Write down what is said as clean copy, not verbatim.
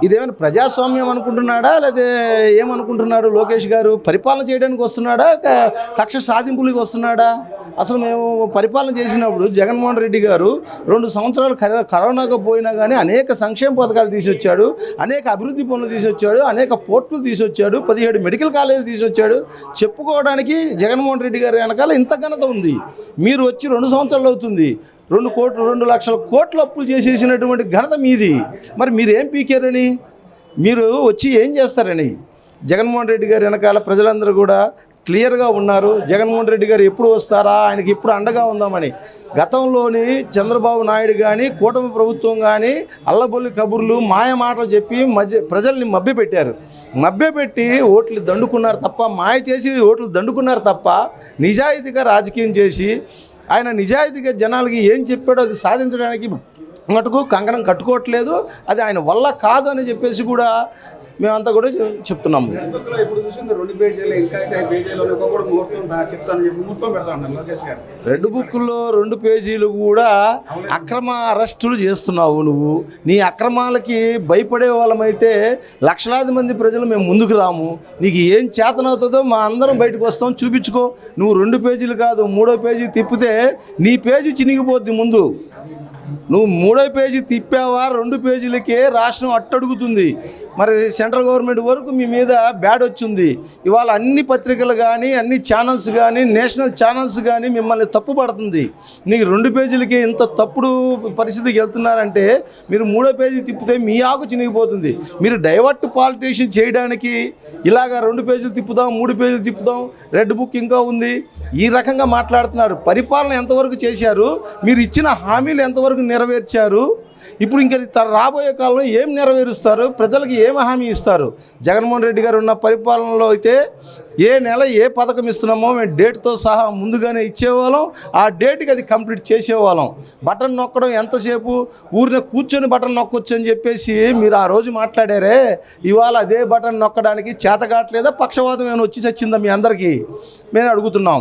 ఇదేమైనా ప్రజాస్వామ్యం అనుకుంటున్నాడా, లేదా ఏమనుకుంటున్నాడు లోకేష్ గారు? పరిపాలన చేయడానికి వస్తున్నాడా, కక్ష సాధింపులకి వస్తున్నాడా? అసలు మేము పరిపాలన చేసినప్పుడు జగన్మోహన్ రెడ్డి గారు 2 సంవత్సరాలు కరోనాకు పోయినా కానీ అనేక సంక్షేమ పథకాలు తీసుకొచ్చాడు, అనేక అభివృద్ధి పనులు తీసుకొచ్చాడు, అనేక పోర్టులు తీసుకొచ్చాడు, 17 మెడికల్ కాలేజీలు తీసుకొచ్చాడు. చెప్పుకోవడానికి జగన్మోహన్ రెడ్డి గారి వెనకాల ఇంత ఘనత ఉంది. మీరు వచ్చి 2 సంవత్సరాలు అవుతుంది, 2 లక్షల కోట్ల అప్పులు చేసేసినటువంటి ఘనత మీది. మరి మీరు ఏం పీకారని, మీరు వచ్చి ఏం చేస్తారని? జగన్మోహన్ రెడ్డి గారి వెనకాల ప్రజలందరూ కూడా క్లియర్గా ఉన్నారు. జగన్మోహన్ రెడ్డి గారు ఎప్పుడు వస్తారా, ఆయనకి ఎప్పుడు అండగా ఉందామని. గతంలోని చంద్రబాబు నాయుడు కానీ కూటమి ప్రభుత్వం కానీ అల్లబొల్లి కబుర్లు మాయ మాటలు చెప్పి ప్రజల్ని మభ్యపెట్టి ఓట్లు దండుకున్నారు తప్ప, మాయ చేసి ఓట్లు దండుకున్నారు తప్ప, నిజాయితీగా రాజకీయం చేసి ఆయన నిజాయితీగా జనాలకి ఏం చెప్పాడో అది సాధించడానికి మటుకు కంకణం కట్టుకోవట్లేదు. అది ఆయన వల్ల కాదు అని చెప్పేసి కూడా మేమంతా కూడా చెప్తున్నాము. రెడ్ బుక్లో 2 పేజీలు కూడా అక్రమ అరెస్టులు చేస్తున్నావు నువ్వు. నీ అక్రమాలకి భయపడే వాళ్ళమైతే లక్షలాది మంది ప్రజలు మేము ముందుకు రాము. నీకు ఏం చేతనవుతుందో మా అందరం బయటకు వస్తాం, చూపించుకో. నువ్వు 2 పేజీలు కాదు, 3వ పేజీ తిప్పితే నీ పేజీ చినిగిపోద్ది. ముందు నువ్వు 3వ పేజీ తిప్పావా, 2 పేజీలకే రాష్ట్రం అట్టడుగుతుంది. మరి సెంట్రల్ గవర్నమెంట్ వరకు మీ మీద బ్యాడ్ వచ్చింది. ఇవాళ అన్ని పత్రికలు కానీ, అన్ని ఛానల్స్ కానీ, నేషనల్ ఛానల్స్ కానీ మిమ్మల్ని తప్పు పడుతుంది. నీకు 2 పేజీలకి ఇంత తప్పుడు పరిస్థితికి వెళ్తున్నారంటే మీరు 3వ పేజీ తిప్పితే మీ ఆకు చినిగిపోతుంది. మీరు డైవర్ట్ పాలిటిషన్ చేయడానికి ఇలాగ 2 పేజీలు తిప్పుదాం, 3 పేజీలు తిప్పుదాం, రెడ్ బుక్ ఇంకా ఉంది, ఈ రకంగా మాట్లాడుతున్నారు. పరిపాలన ఎంతవరకు చేశారు, మీరు ఇచ్చిన హామీలు ఎంతవరకు నెరవేర్చారు, ఇప్పుడు ఇంకా రాబోయే కాలంలో ఏం నెరవేరుస్తారు, ప్రజలకు ఏం హామీ ఇస్తారు? జగన్మోహన్ రెడ్డి గారు ఉన్న పరిపాలనలో అయితే ఏ నెల ఏ పథకం ఇస్తున్నామో మేము డేట్తో సహా ముందుగానే ఇచ్చేవాళ్ళం, ఆ డేట్కి అది కంప్లీట్ చేసేవాళ్ళం. బటన్ నొక్కడం ఎంతసేపు, ఊరిని కూర్చొని బటన్ నొక్కొచ్చు అని చెప్పేసి మీరు ఆ రోజు మాట్లాడారే, ఇవాళ అదే బటన్ నొక్కడానికి చేత కావట్లేదా? పక్షవాతం ఏమైనా వచ్చి చచ్చిందా మీ అందరికీ? మేము అడుగుతున్నాం.